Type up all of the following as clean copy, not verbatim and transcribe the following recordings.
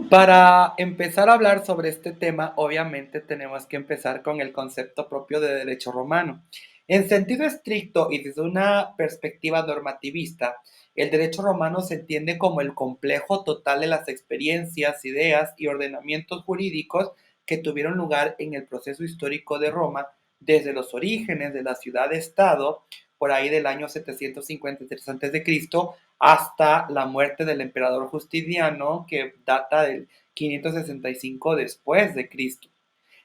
Para empezar a hablar sobre este tema, obviamente tenemos que empezar con el concepto propio de derecho romano. En sentido estricto y desde una perspectiva normativista, el derecho romano se entiende como el complejo total de las experiencias, ideas y ordenamientos jurídicos que tuvieron lugar en el proceso histórico de Roma desde los orígenes de la ciudad-estado, por ahí del año 753 a.C., hasta la muerte del emperador Justiniano, que data del 565 después de Cristo.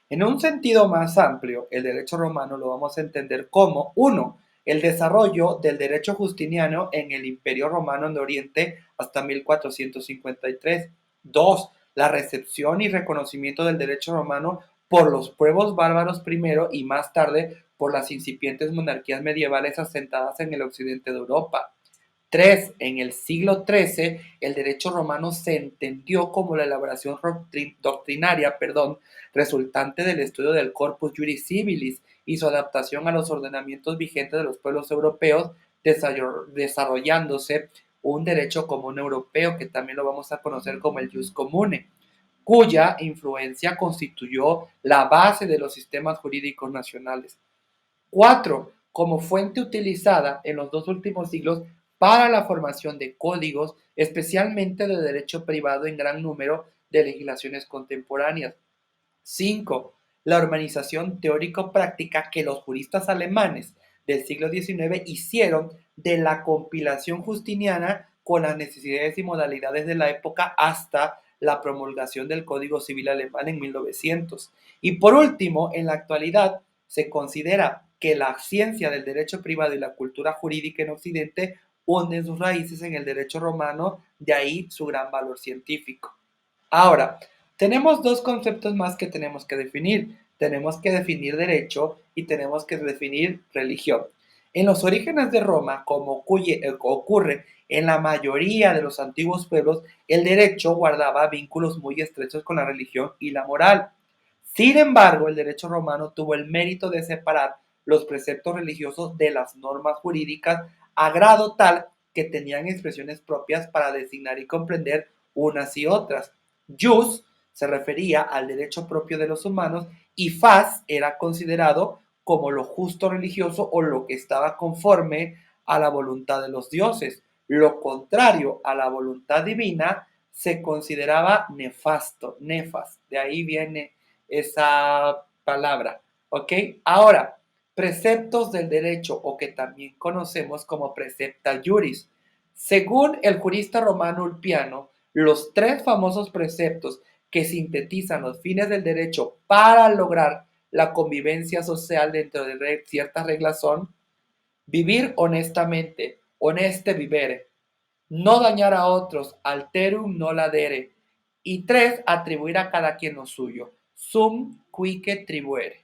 En un sentido más amplio, el derecho romano lo vamos a entender como, uno, el desarrollo del derecho justiniano en el Imperio Romano en Oriente hasta 1453. Dos, la recepción y reconocimiento del derecho romano por los pueblos bárbaros primero y más tarde por las incipientes monarquías medievales asentadas en el occidente de Europa. 3. En el siglo XIII, el derecho romano se entendió como la elaboración doctrinaria resultante del estudio del Corpus Juris Civilis y su adaptación a los ordenamientos vigentes de los pueblos europeos, desarrollándose un derecho común europeo, que también lo vamos a conocer como el Jus Comune, cuya influencia constituyó la base de los sistemas jurídicos nacionales. 4. Como fuente utilizada en los dos últimos siglos para la formación de códigos, especialmente de derecho privado en gran número de legislaciones contemporáneas. 5. La organización teórico-práctica que los juristas alemanes del siglo XIX hicieron de la compilación justiniana con las necesidades y modalidades de la época hasta la promulgación del Código Civil alemán en 1900. Y por último, en la actualidad se considera que la ciencia del derecho privado y la cultura jurídica en Occidente hunden sus raíces en el derecho romano, de ahí su gran valor científico. Ahora, tenemos dos conceptos más que tenemos que definir. Tenemos que definir derecho y tenemos que definir religión. En los orígenes de Roma, como ocurre en la mayoría de los antiguos pueblos, el derecho guardaba vínculos muy estrechos con la religión y la moral. Sin embargo, el derecho romano tuvo el mérito de separar los preceptos religiosos de las normas jurídicas a grado tal que tenían expresiones propias para designar y comprender unas y otras. Jus se refería al derecho propio de los humanos y fas era considerado como lo justo religioso o lo que estaba conforme a la voluntad de los dioses. Lo contrario a la voluntad divina se consideraba nefasto, nefas. De ahí viene esa palabra. ¿Ok? Ahora, preceptos del derecho, o que también conocemos como precepta juris. Según el jurista romano Ulpiano, los tres famosos preceptos que sintetizan los fines del derecho para lograr la convivencia social dentro de ciertas reglas son: vivir honestamente, honeste vivere, no dañar a otros, alterum no ladere, y tres, atribuir a cada quien lo suyo, sum cuique tribuere.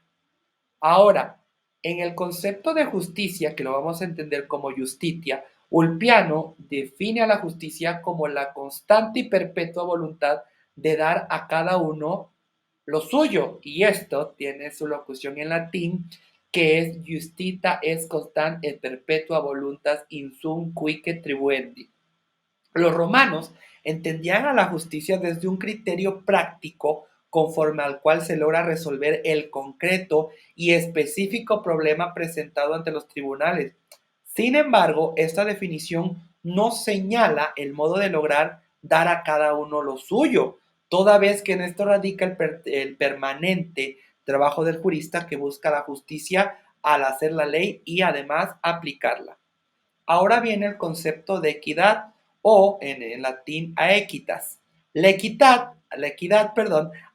Ahora, en el concepto de justicia, que lo vamos a entender como justitia, Ulpiano define a la justicia como la constante y perpetua voluntad de dar a cada uno lo suyo, y esto tiene su locución en latín, que es justita est constant et perpetua voluntas in sum cuique tribuendi. Los romanos entendían a la justicia desde un criterio práctico conforme al cual se logra resolver el concreto y específico problema presentado ante los tribunales. Sin embargo, esta definición no señala el modo de lograr dar a cada uno lo suyo, toda vez que en esto radica el permanente trabajo del jurista que busca la justicia al hacer la ley y además aplicarla. Ahora viene el concepto de equidad, o en latín aequitas. La equidad,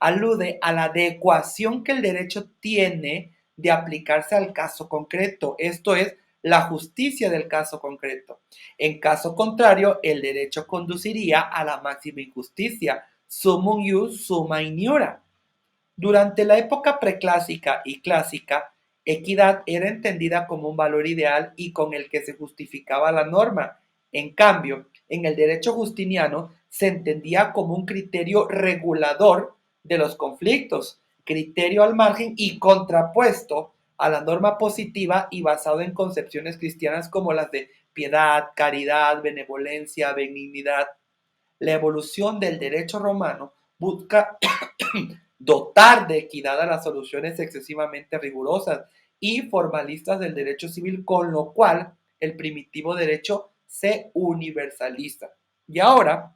alude a la adecuación que el derecho tiene de aplicarse al caso concreto, esto es, la justicia del caso concreto. En caso contrario, el derecho conduciría a la máxima injusticia, summum ius summa iniura. Durante la época preclásica y clásica, equidad era entendida como un valor ideal y con el que se justificaba la norma. En cambio, en el derecho justiniano se entendía como un criterio regulador de los conflictos, criterio al margen y contrapuesto a la norma positiva y basado en concepciones cristianas como las de piedad, caridad, benevolencia, benignidad. La evolución del derecho romano busca dotar de equidad a las soluciones excesivamente rigurosas y formalistas del derecho civil, con lo cual el primitivo derecho se universaliza. Y ahora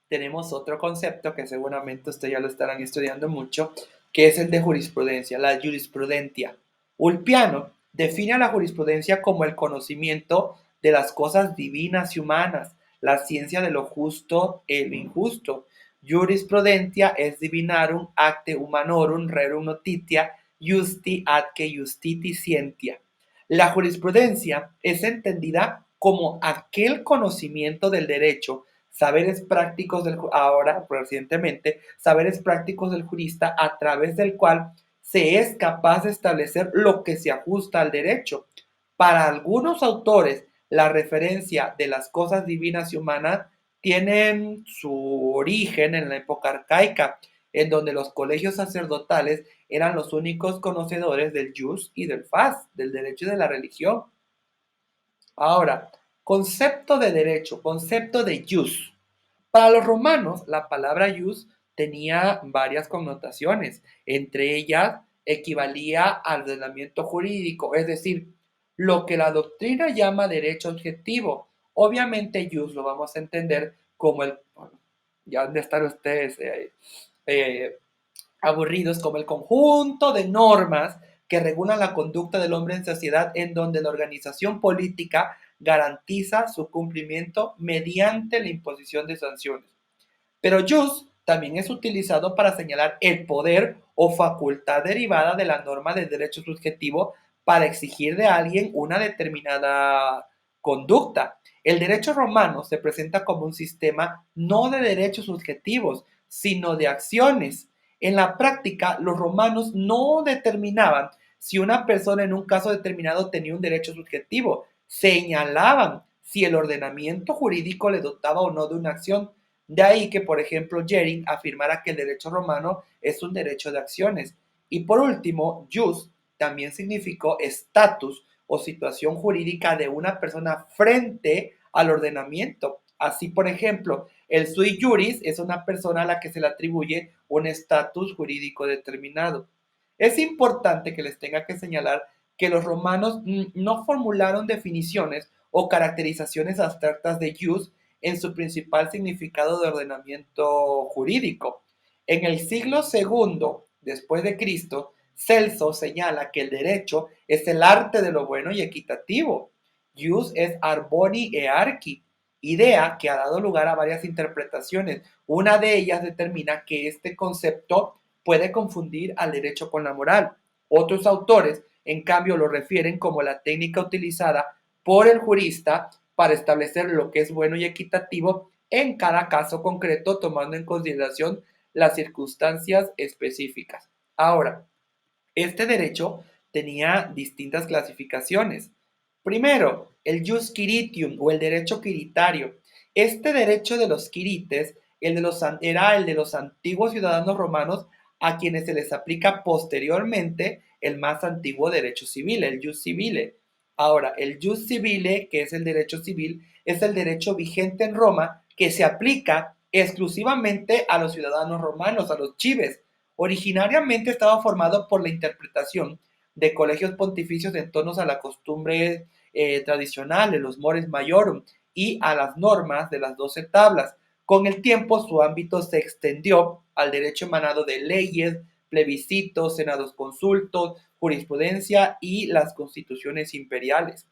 tenemos otro concepto que seguramente ustedes ya lo estarán estudiando mucho, que es el de jurisprudencia, la jurisprudencia. Ulpiano define a la jurisprudencia como el conocimiento de las cosas divinas y humanas, la ciencia de lo justo e lo injusto. Jurisprudencia es divinarum acte humanorum rerum notitia justi adque justiti scientia. La jurisprudencia es entendida como aquel conocimiento del derecho, saberes prácticos ahora recientemente, saberes prácticos del jurista a través del cual se es capaz de establecer lo que se ajusta al derecho. Para algunos autores, la referencia de las cosas divinas y humanas tienen su origen en la época arcaica, en donde los colegios sacerdotales eran los únicos conocedores del jus y del fas, del derecho y de la religión. Ahora, concepto de derecho, concepto de jus. Para los romanos, la palabra jus tenía varias connotaciones. Entre ellas, equivalía al ordenamiento jurídico, es decir, lo que la doctrina llama derecho objetivo. Obviamente, jus lo vamos a entender como bueno, ya han de estar ustedes eh, aburridos, como el conjunto de normas que regulan la conducta del hombre en sociedad, en donde la organización política garantiza su cumplimiento mediante la imposición de sanciones. Pero jus también es utilizado para señalar el poder o facultad derivada de la norma del derecho subjetivo para exigir de alguien una determinada conducta. El derecho romano se presenta como un sistema no de derechos subjetivos, sino de acciones. En la práctica, los romanos no determinaban si una persona en un caso determinado tenía un derecho subjetivo, señalaban si el ordenamiento jurídico le dotaba o no de una acción. De ahí que, por ejemplo, Jering afirmara que el derecho romano es un derecho de acciones. Y por último, jus también significó estatus o situación jurídica de una persona frente al ordenamiento. Así, por ejemplo, el sui juris es una persona a la que se le atribuye un estatus jurídico determinado. Es importante que les tenga que señalar que los romanos no formularon definiciones o caracterizaciones abstractas de jus en su principal significado de ordenamiento jurídico. En el siglo II después de Cristo, Celso señala que el derecho es el arte de lo bueno y equitativo. Jus es arboni e archi, idea que ha dado lugar a varias interpretaciones. Una de ellas determina que este concepto puede confundir al derecho con la moral. Otros autores, en cambio, lo refieren como la técnica utilizada por el jurista para establecer lo que es bueno y equitativo en cada caso concreto, tomando en consideración las circunstancias específicas. Ahora, este derecho tenía distintas clasificaciones. Primero, el jus quiritium o el derecho quiritario. Este derecho de los quirites era el de los antiguos ciudadanos romanos a quienes se les aplica posteriormente el más antiguo derecho civil, el jus civile. Ahora, el jus civile, que es el derecho civil, es el derecho vigente en Roma que se aplica exclusivamente a los ciudadanos romanos, a los chives. Originariamente estaba formado por la interpretación de colegios pontificios en torno a la costumbre tradicionales, los mores maiorum, y a las normas de las 12 tablas. Con el tiempo, su ámbito se extendió al derecho emanado de leyes, plebiscitos, senados consultos, jurisprudencia y las constituciones imperiales.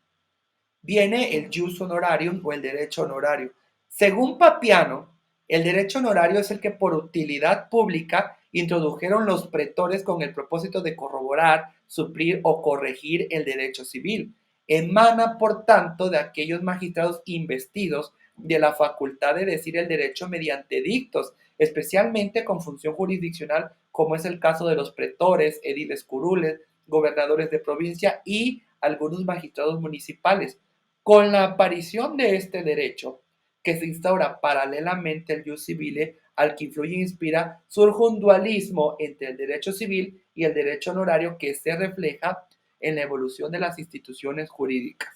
Viene el jus honorarium o el derecho honorario. Según Papiano, el derecho honorario es el que por utilidad pública introdujeron los pretores con el propósito de corroborar, suplir o corregir el derecho civil. Emana, por tanto, de aquellos magistrados investidos de la facultad de decir el derecho mediante dictos, especialmente con función jurisdiccional, como es el caso de los pretores, ediles curules, gobernadores de provincia y algunos magistrados municipales. Con la aparición de este derecho, que se instaura paralelamente al jus civile, al que influye e inspira, surge un dualismo entre el derecho civil y el derecho honorario que se refleja en la evolución de las instituciones jurídicas.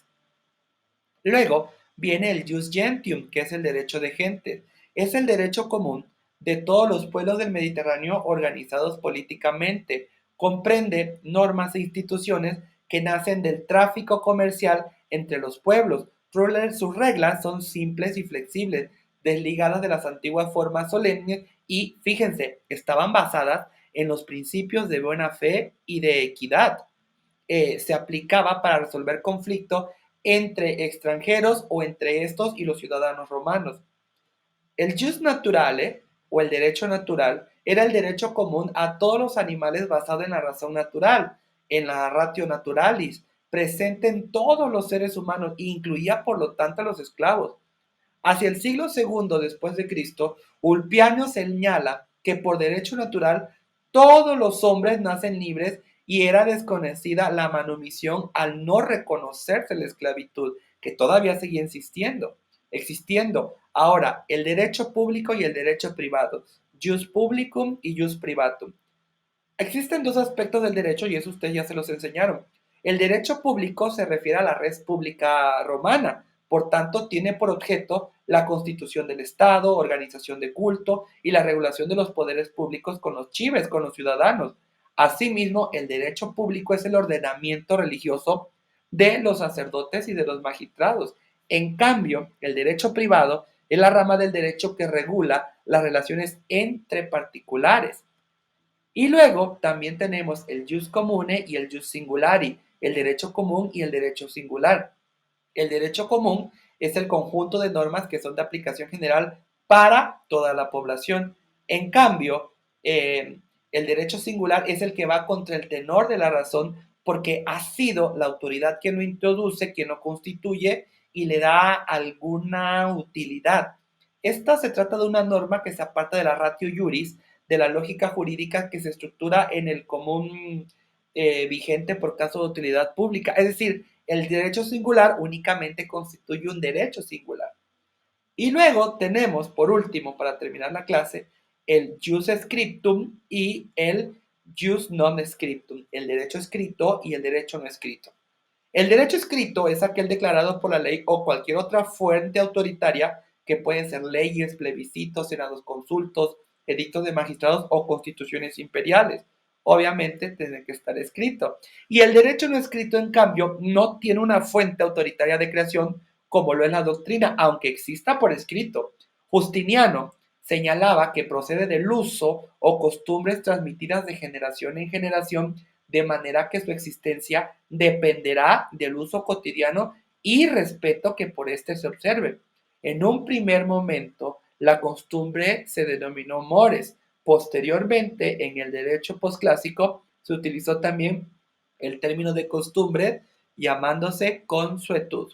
Luego viene el jus gentium, que es el derecho de gente. Es el derecho común de todos los pueblos del Mediterráneo organizados políticamente. Comprende normas e instituciones que nacen del tráfico comercial entre los pueblos. Sus reglas son simples y flexibles, desligadas de las antiguas formas solemnes y, fíjense, estaban basadas en los principios de buena fe y de equidad. Se aplicaba para resolver conflictos entre extranjeros o entre estos y los ciudadanos romanos. El jus naturale, o el derecho natural, era el derecho común a todos los animales basado en la razón natural, en la ratio naturalis, presente en todos los seres humanos e incluía por lo tanto a los esclavos. Hacia el siglo II después de Cristo, Ulpiano señala que por derecho natural todos los hombres nacen libres y era desconocida la manumisión al no reconocerse la esclavitud, que todavía seguía existiendo. Ahora, el derecho público y el derecho privado, jus publicum y jus privatum. Existen dos aspectos del derecho y eso ustedes ya se los enseñaron. El derecho público se refiere a la res pública romana, por tanto tiene por objeto la constitución del Estado, organización de culto y la regulación de los poderes públicos con los chives, con los ciudadanos. Asimismo, el derecho público es el ordenamiento religioso de los sacerdotes y de los magistrados. En cambio, el derecho privado es la rama del derecho que regula las relaciones entre particulares. Y luego también tenemos el jus comune y el jus singulari, el derecho común y el derecho singular. El derecho común es el conjunto de normas que son de aplicación general para toda la población. En cambio, el derecho singular es el que va contra el tenor de la razón porque ha sido la autoridad quien lo introduce, quien lo constituye y le da alguna utilidad. Esta se trata de una norma que se aparta de la ratio juris, de la lógica jurídica que se estructura en el común vigente por caso de utilidad pública. Es decir, el derecho singular únicamente constituye un derecho singular. Y luego tenemos, por último, para terminar la clase, el jus scriptum y el jus non scriptum, el derecho escrito y el derecho no escrito. El derecho escrito es aquel declarado por la ley o cualquier otra fuente autoritaria que pueden ser leyes, plebiscitos, senados consultos, edictos de magistrados o constituciones imperiales. Obviamente tiene que estar escrito. Y el derecho no escrito, en cambio, no tiene una fuente autoritaria de creación como lo es la doctrina, aunque exista por escrito. Justiniano señalaba que procede del uso o costumbres transmitidas de generación en generación, de manera que su existencia dependerá del uso cotidiano y respeto que por éste se observe. En un primer momento, la costumbre se denominó mores. Posteriormente, en el derecho posclásico, se utilizó también el término de costumbre llamándose consuetud.